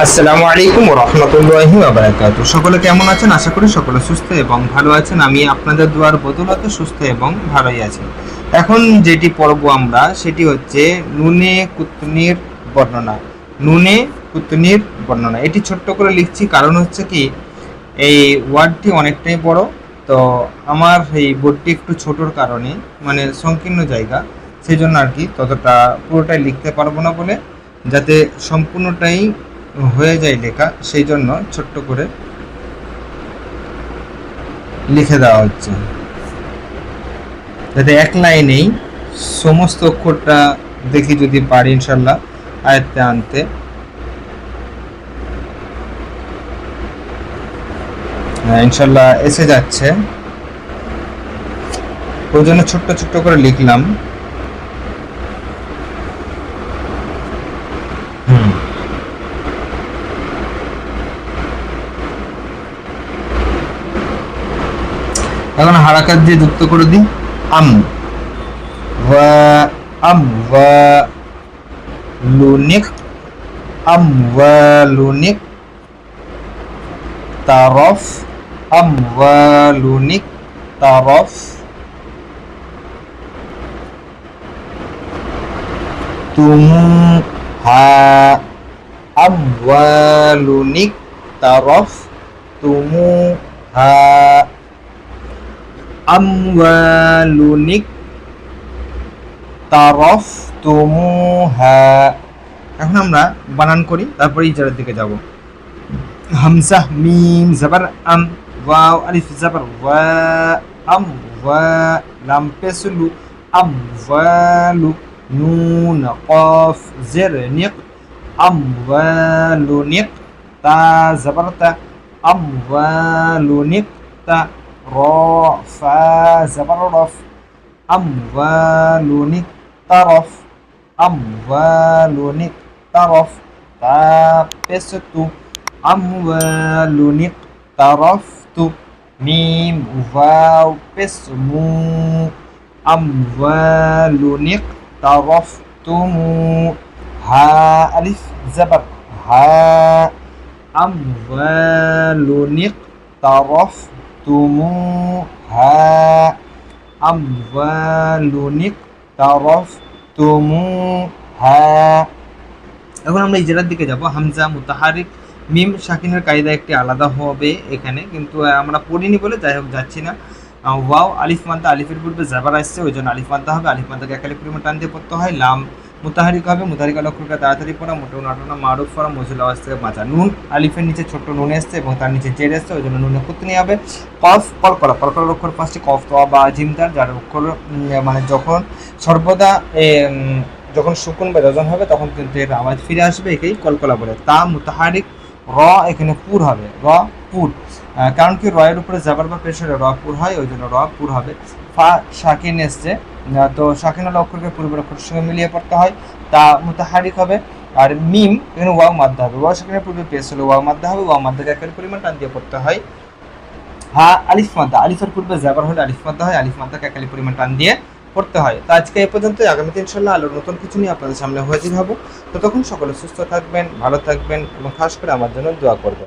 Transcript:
আসসালামু আলাইকুম ওয়া রাহমাতুল্লাহি ওয়া বারাকাতুহু। সকলে কেমন আছেন? আশা করি সকলে সুস্থ এবং ভালো আছেন। আমি আপনাদের দোয়ার বদৌলতে সুস্থ এবং ভালোই আছি। এখন যেটি পড়ব আমরা সেটি হচ্ছে নুনে কুতনির বর্ণনা। নুনে কুতনির বর্ণনা। এটি ছোট্ট করে লিখছি কারণ হচ্ছে কি এই ওয়ার্ডটি অনেকটাই বড়, তো আমার এই বোর্ডটি একটু ছোটোর কারণে মানে সংকীর্ণ জায়গা, সেই জন্য আর কি ততটা পুরোটাই লিখতে পারবো না বলে, যাতে সম্পূর্ণটাই হয়ে যায় লেখা, সেই জন্য ছোট্ট করে লিখে দেওয়া হচ্ছে, যাতে এক লাইনেই সমস্ত অক্ষরটা দেখি যদি পারি ইনশাল্লাহ আয়ত্তে আনতে। ইনশাল্লাহ এসে যাচ্ছে, ওই জন্য ছোট্ট ছোট্ট করে লিখলাম। এখন হারাকাত দিয়ে যুক্ত করে দিই। আম ওয়া আম ওয়া লুনিক আম ওয়া লুনিক তারফ আম ওয়া লুনিক তারফ তুমু হা আম ওয়া লুনিক তারফ তুমু হা আমওয়ালুনিক তারাফতুমুহা। এখন আমরা বানান করি, তারপরে ইজারার দিকে যাব। হামজা মিম জবর আম, ওয়াও আলিফ জবর ওয়া, আম ওয়া, লাম পেসলু আমওয়ালু, নুন কফ জের নিক আমওয়ালুনিক, তা জবর তা আমওয়ালুনিক তা, را فا زبر رف أموال طرف أموال طرف تا بست أموال طرفت ميم واو بسمو أموال طرفتم ها ألف زبر ها أموال طرف তুমুহা আমওয়ালুনিক তারাফতুমুহা। এখন আমরা ইজারার দিকে যাব। হামজা মুতাহারিক মিম সাকিনের কায়দা একটি আলাদা হবে এখানে, কিন্তু আমরা পড়িনি বলে যাই হোক যাচ্ছি না। ওয়াও আলিফ মাদ্দা, আলিফের পূর্বে জাবার আসছে ওই জন্য আলিফ মাদ্দা হবে, আলিফ মাদ্দাকে এক আলিফ পরিমাণ টান দিয়ে পড়তে হয়। লাম মুতাহারিক হবে, মুতাহারিক অক্ষরকে তাড়াতাড়ি পড়া, মোটো নাটনা মারুফ পড়া, মজুল আওয়াজ থেকে বাঁচা। নুন আলিফের নিচে ছোট্ট নুন এসছে এবং তার নিচে জের এসছে ওই জন্য নুনে কুতনি হবে। কফ কলকলা, কলকলার অক্ষর পাঁচটি, কফ তো বা জিমদার, যার অক্ষর মানে যখন সর্বদা যখন সুকুন বা যজন হবে তখন কিন্তু এর আওয়াজ ফিরে আসবে, একেই কলকলা বলে। তা মুতাহারিক, র এখানে পুর হবে, র পুর, কারণ কি রয়ের উপরে জাবার বা প্রেশারে র পুর হয় ওই জন্য র পুর হবে। ফা শাকিন এসছে, তো শাকিন হলে অক্ষরকে পূর্বের অক্ষরের সঙ্গে মিলিয়ে পড়তে হয়, তা মুতাহারিক হবে। আর মিম এখানে ওয়াও মাদ্দা হবে, ওয়াও শাকিনের পূর্বে পেশ হলে ওয়াও মাদ্দা হবে, ওয়াও মাদ্দাকে একের পরিমাণ টান দিয়ে পড়তে হয়। হা আলিফ মাদ্দা, আলিফের পূর্বে জাবার হলে আলিফ মাদ্দা হয়, আলিফ মাদ্দাকে এক আলিফ পরিমাণ টান দিয়ে পড়তে হয়। তো আজকে এই পর্যন্ত, আগামীতে ইনশাল্লাহ আলোর নতুন কিছু নিয়ে আপনাদের সামনে হাজির হব। তো তখন সকলে সুস্থ থাকবেন, ভালো থাকবেন এবং খাস করে আমার জন্য দোয়া করবেন।